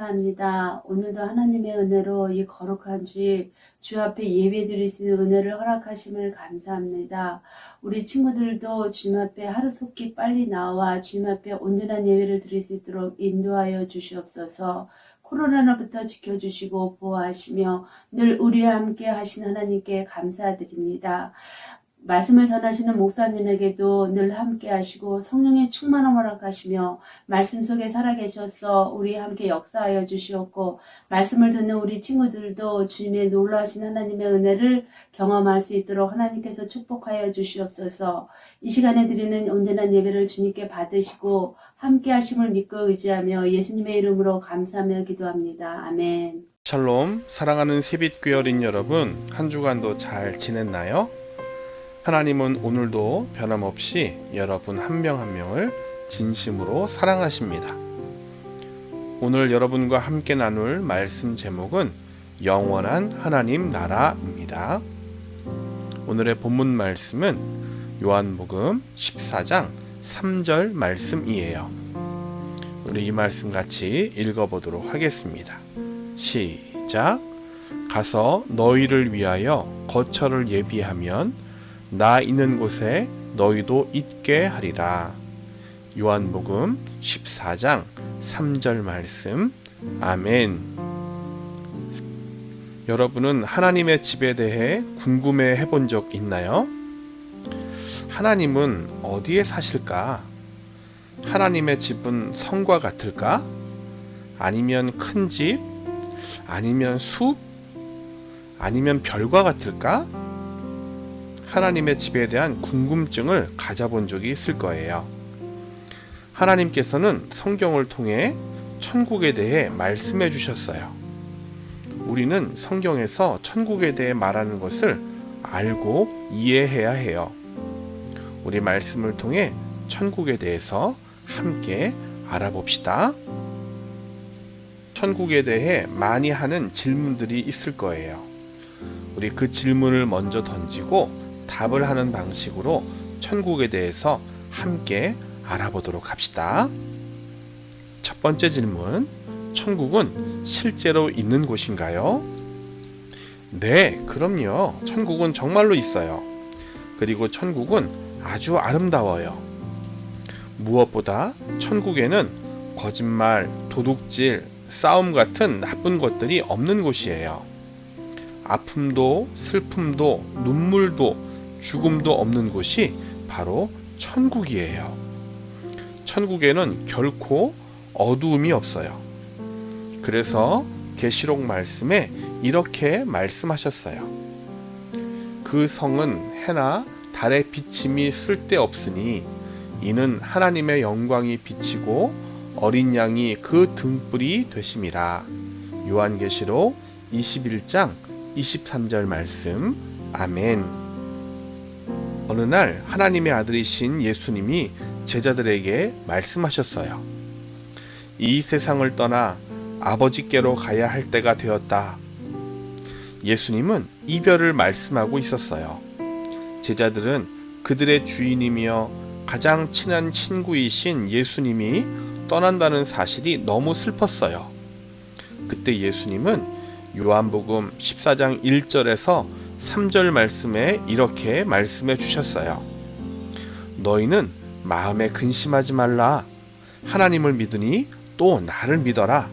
감사합니다. 오늘도 하나님의 은혜로 이 거룩한 주일 주 앞에 예배 드릴 수 있는 은혜를 허락하심을 감사합니다. 우리 친구들도 주님 앞에 하루속히 빨리 나와 주님 앞에 온전한 예배를 드릴 수 있도록 인도하여 주시옵소서. 코로나로부터 지켜주시고 보호하시며 늘 우리와 함께 하신 하나님께 감사드립니다. 말씀을 전하시는 목사님에게도 늘 함께 하시고 성령의 충만함을 허락하시며 말씀 속에 살아계셔서 우리와 함께 역사하여 주시옵고 말씀을 듣는 우리 친구들도 주님의 놀라우신 하나님의 은혜를 경험할 수 있도록 하나님께서 축복하여 주시옵소서. 이 시간에 드리는 온전한 예배를 주님께 받으시고 함께 하심을 믿고 의지하며 예수님의 이름으로 감사하며 기도합니다. 아멘. 샬롬, 사랑하는 세빛교회 어린 여러분, 한 주간도 잘 지냈나요? 하나님은 오늘도 변함없이 여러분 한 명 한 명을 진심으로 사랑하십니다. 오늘 여러분과 함께 나눌 말씀 제목은 영원한 하나님 나라입니다. 오늘의 본문 말씀은 요한복음 14장 3절 말씀이에요. 우리 이 말씀 같이 읽어보도록 하겠습니다. 시작. 가서 너희를 위하여 거처를 예비하면 나 있는 곳에 너희도 있게 하리라. 요한복음 14장 3절 말씀. 아멘. 여러분은 하나님의 집에 대해 궁금해 해본 적 있나요? 하나님은 어디에 사실까? 하나님의 집은 성과 같을까? 아니면 큰 집? 아니면 숲? 아니면 별과 같을까? 하나님의 집에 대한 궁금증을 가져본 적이 있을 거예요. 하나님께서는 성경을 통해 천국에 대해 말씀해 주셨어요. 우리는 성경에서 천국에 대해 말하는 것을 알고 이해해야 해요. 우리 말씀을 통해 천국에 대해서 함께 알아봅시다. 천국에 대해 많이 하는 질문들이 있을 거예요. 우리 그 질문을 먼저 던지고 답을 하는 방식으로 천국에 대해서 함께 알아보도록 합시다. 첫 번째 질문, 천국은 실제로 있는 곳인가요? 네, 그럼요. 천국은 정말로 있어요. 그리고 천국은 아주 아름다워요. 무엇보다 천국에는 거짓말, 도둑질, 싸움 같은 나쁜 것들이 없는 곳이에요. 아픔도 슬픔도 눈물도 죽음도 없는 곳이 바로 천국이에요. 천국에는 결코 어두움이 없어요. 그래서 계시록 말씀에 이렇게 말씀하셨어요. 그 성은 해나 달의 비침이 쓸데없으니 이는 하나님의 영광이 비치고 어린 양이 그 등불이 되심이라. 요한계시록 21장 23절 말씀. 아멘. 어느 날 하나님의 아들이신 예수님이 제자들에게 말씀하셨어요. 이 세상을 떠나 아버지께로 가야 할 때가 되었다. 예수님은 이별을 말씀하고 있었어요. 제자들은 그들의 주인이며 가장 친한 친구이신 예수님이 떠난다는 사실이 너무 슬펐어요. 그때 예수님은 요한복음 14장 1절에서 3절 말씀에 이렇게 말씀해 주셨어요. 너희는 마음에 근심하지 말라. 하나님을 믿으니 또 나를 믿어라.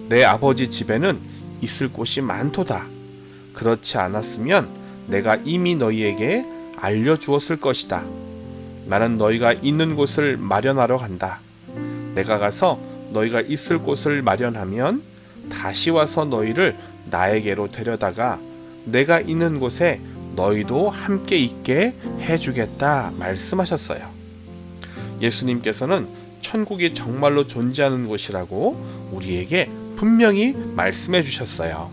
내 아버지 집에는 있을 곳이 많도다. 그렇지 않았으면 내가 이미 너희에게 알려주었을 것이다. 나는 너희가 있는 곳을 마련하러 간다. 내가 가서 너희가 있을 곳을 마련하면 다시 와서 너희를 나에게로 데려다가 내가 있는 곳에 너희도 함께 있게 해주겠다 말씀하셨어요. 예수님께서는 천국이 정말로 존재하는 곳이라고 우리에게 분명히 말씀해 주셨어요.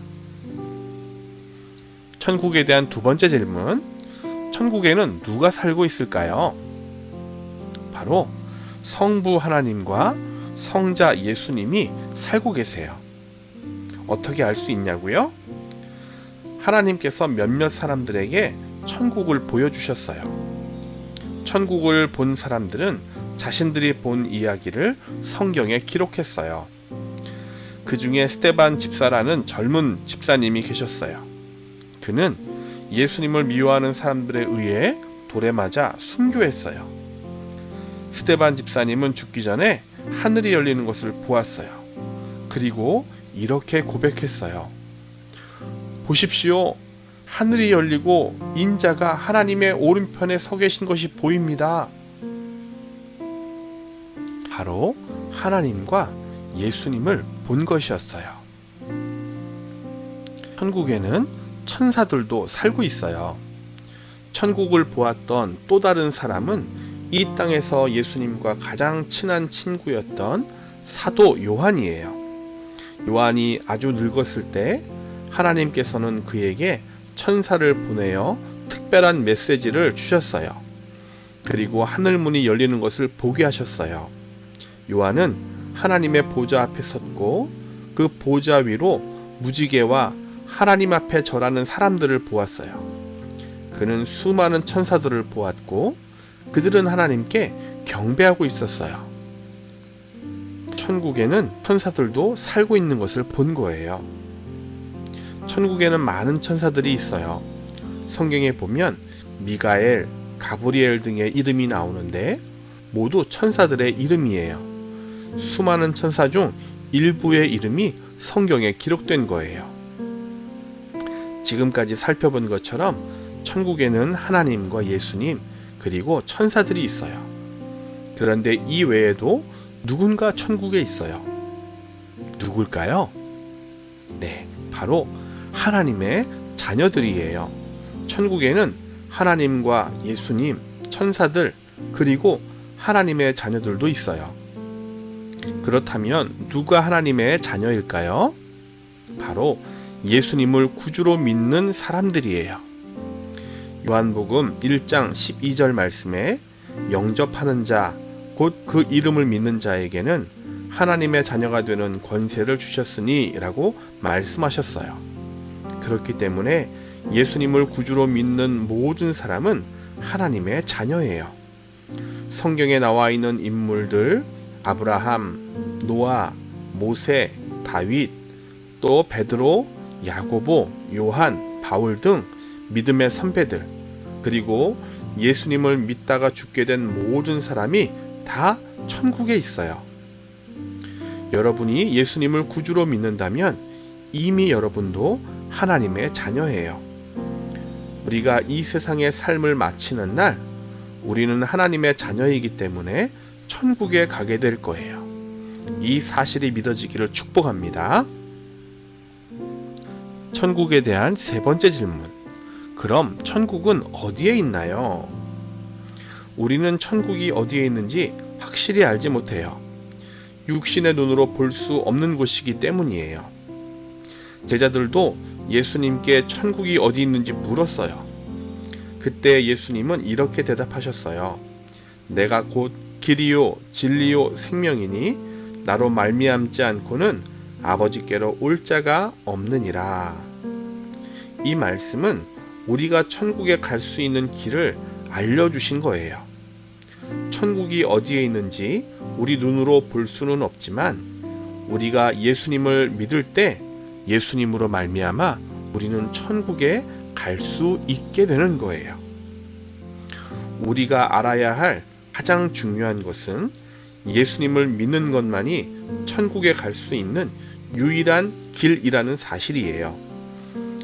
천국에 대한 두 번째 질문. 천국에는 누가 살고 있을까요? 바로 성부 하나님과 성자 예수님이 살고 계세요. 어떻게 알 수 있냐고요? 하나님께서 몇몇 사람들에게 천국을 보여주셨어요. 천국을 본 사람들은 자신들이 본 이야기를 성경에 기록했어요. 그 중에 스데반 집사라는 젊은 집사님이 계셨어요. 그는 예수님을 미워하는 사람들에 의해 돌에 맞아 순교했어요. 스데반 집사님은 죽기 전에 하늘이 열리는 것을 보았어요. 그리고 이렇게 고백했어요. 보십시오. 하늘이 열리고 인자가 하나님의 오른편에 서 계신 것이 보입니다. 바로 하나님과 예수님을 본 것이었어요. 천국에는 천사들도 살고 있어요. 천국을 보았던 또 다른 사람은 이 땅에서 예수님과 가장 친한 친구였던 사도 요한이에요. 요한이 아주 늙었을 때 하나님께서는 그에게 천사를 보내어 특별한 메시지를 주셨어요. 그리고 하늘문이 열리는 것을 보게 하셨어요. 요한은 하나님의 보좌 앞에 섰고 그 보좌 위로 무지개와 하나님 앞에 절하는 사람들을 보았어요. 그는 수많은 천사들을 보았고 그들은 하나님께 경배하고 있었어요. 천국에는 천사들도 살고 있는 것을 본 거예요. 천국에는 많은 천사들이 있어요. 성경에 보면 미가엘, 가브리엘 등의 이름이 나오는데 모두 천사들의 이름이에요. 수많은 천사 중 일부의 이름이 성경에 기록된 거예요. 지금까지 살펴본 것처럼 천국에는 하나님과 예수님 그리고 천사들이 있어요. 그런데 이 외에도 누군가 천국에 있어요. 누굴까요? 네, 바로 하나님의 자녀들이에요. 천국에는 하나님과 예수님, 천사들, 그리고 하나님의 자녀들도 있어요. 그렇다면 누가 하나님의 자녀일까요? 바로 예수님을 구주로 믿는 사람들이에요. 요한복음 1장 12절 말씀에 영접하는 자, 곧 그 이름을 믿는 자에게는 하나님의 자녀가 되는 권세를 주셨으니 라고 말씀하셨어요. 그렇기 때문에 예수님을 구주로 믿는 모든 사람은 하나님의 자녀예요. 성경에 나와 있는 인물들, 아브라함, 노아, 모세, 다윗, 또 베드로, 야고보, 요한, 바울 등 믿음의 선배들, 그리고 예수님을 믿다가 죽게 된 모든 사람이 다 천국에 있어요. 여러분이 예수님을 구주로 믿는다면 이미 여러분도 하나님의 자녀예요. 우리가 이 세상의 삶을 마치는 날 우리는 하나님의 자녀이기 때문에 천국에 가게 될 거예요. 이 사실이 믿어지기를 축복합니다. 천국에 대한 세 번째 질문. 그럼 천국은 어디에 있나요? 우리는 천국이 어디에 있는지 확실히 알지 못해요. 육신의 눈으로 볼 수 없는 곳이기 때문이에요. 제자들도 예수님께 천국이 어디 있는지 물었어요. 그때 예수님은 이렇게 대답하셨어요. 내가 곧 길이요 진리요 생명이니 나로 말미암지 않고는 아버지께로 올 자가 없느니라. 이 말씀은 우리가 천국에 갈 수 있는 길을 알려주신 거예요. 천국이 어디에 있는지 우리 눈으로 볼 수는 없지만 우리가 예수님을 믿을 때 예수님으로 말미암아 우리는 천국에 갈 수 있게 되는 거예요. 우리가 알아야 할 가장 중요한 것은 예수님을 믿는 것만이 천국에 갈 수 있는 유일한 길이라는 사실이에요.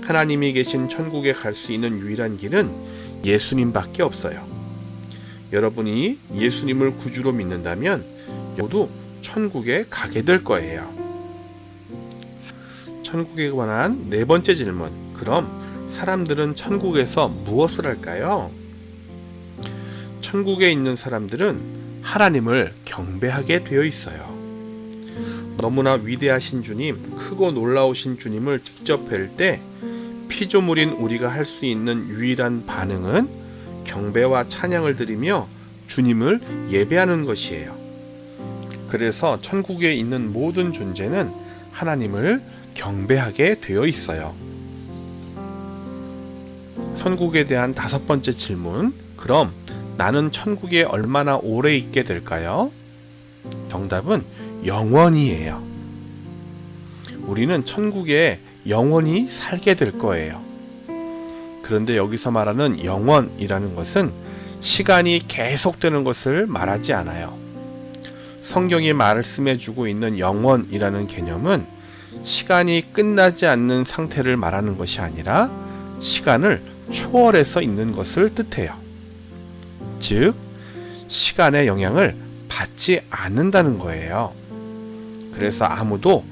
하나님이 계신 천국에 갈 수 있는 유일한 길은 예수님밖에 없어요. 여러분이 예수님을 구주로 믿는다면 모두 천국에 가게 될 거예요. 천국에 관한 네 번째 질문. 그럼 사람들은 천국에서 무엇을 할까요? 천국에 있는 사람들은 하나님을 경배하게 되어 있어요. 너무나 위대하신 주님, 크고 놀라우신 주님을 직접 뵐 때 피조물인 우리가 할 수 있는 유일한 반응은 경배와 찬양을 드리며 주님을 예배하는 것이에요. 그래서 천국에 있는 모든 존재는 하나님을 경배하게 되어 있어요. 천국에 대한 다섯 번째 질문. 그럼 나는 천국에 얼마나 오래 있게 될까요? 정답은 영원히예요. 우리는 천국에 영원히 살게 될 거예요. 그런데 여기서 말하는 영원이라는 것은 시간이 계속되는 것을 말하지 않아요. 성경이 말씀해주고 있는 영원이라는 개념은 시간이 끝나지 않는 상태를 말하는 것이 아니라 시간을 초월해서 있는 것을 뜻해요. 즉, 시간의 영향을 받지 않는다는 거예요. 그래서 아무도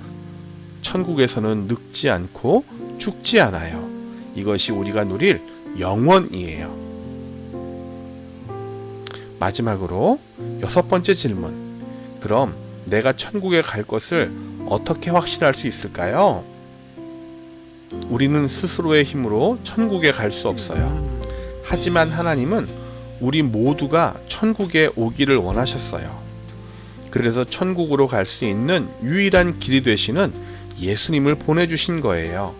천국에서는 늙지 않고 죽지 않아요. 이것이 우리가 누릴 영원이에요. 마지막으로 여섯 번째 질문. 그럼 내가 천국에 갈 것을 어떻게 확신할 수 있을까요? 우리는 스스로의 힘으로 천국에 갈 수 없어요. 하지만 하나님은 우리 모두가 천국에 오기를 원하셨어요. 그래서 천국으로 갈 수 있는 유일한 길이 되시는 예수님을 보내주신 거예요.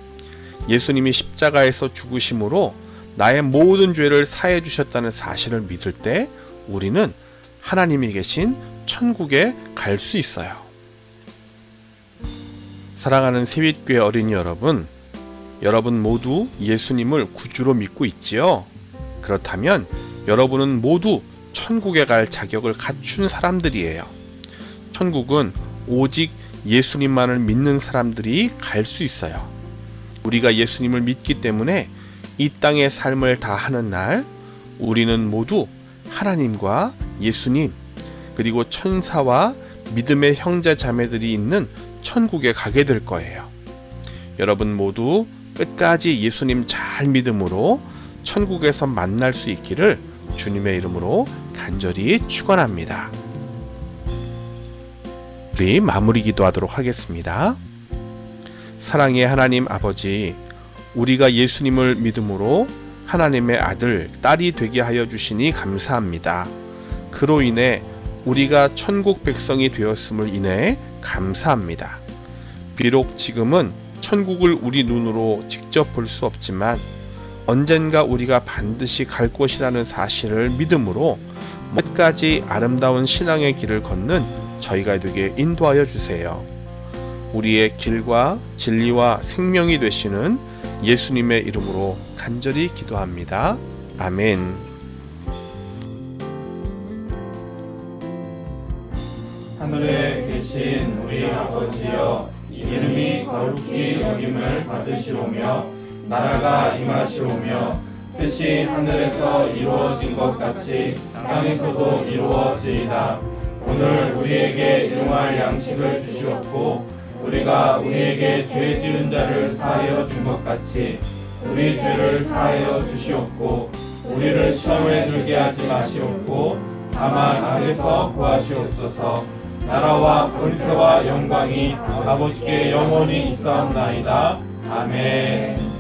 예수님이 십자가에서 죽으심으로 나의 모든 죄를 사해 주셨다는 사실을 믿을 때 우리는 하나님이 계신 천국에 갈 수 있어요. 사랑하는 세윗교회 어린이 여러분, 여러분 모두 예수님을 구주로 믿고 있지요? 그렇다면 여러분은 모두 천국에 갈 자격을 갖춘 사람들이에요. 천국은 오직 예수님만을 믿는 사람들이 갈 수 있어요. 우리가 예수님을 믿기 때문에 이 땅의 삶을 다하는 날 우리는 모두 하나님과 예수님 그리고 천사와 믿음의 형제 자매들이 있는 천국에 가게 될 거예요. 여러분 모두 끝까지 예수님 잘 믿음으로 천국에서 만날 수 있기를 주님의 이름으로 간절히 축원합니다. 우리 마무리 기도하도록 하겠습니다. 사랑의 하나님 아버지, 우리가 예수님을 믿음으로 하나님의 아들, 딸이 되게 하여 주시니 감사합니다. 그로 인해 우리가 천국 백성이 되었음을 인해 감사합니다. 비록 지금은 천국을 우리 눈으로 직접 볼 수 없지만 언젠가 우리가 반드시 갈 곳이라는 사실을 믿음으로 끝까지 아름다운 신앙의 길을 걷는 저희가 되게 인도하여 주세요. 우리의 길과 진리와 생명이 되시는 예수님의 이름으로 간절히 기도합니다. 아멘. 하늘에 계신 우리 아버지여, 이름이 거룩히 여김을 받으시오며 나라가 임하시오며 뜻이 하늘에서 이루어진 것 같이 땅에서도 이루어지이다. 오늘 우리에게 일용할 양식을 주시옵고 우리가 우리에게 죄 지은 자를 사하여 준 것 같이 우리 죄를 사하여 주시옵고 우리를 시험에 들게 하지 마시옵고 다만 악에서 구하시옵소서. 나라와 권세와 영광이 아버지께 영원히 있사옵나이다. 아멘.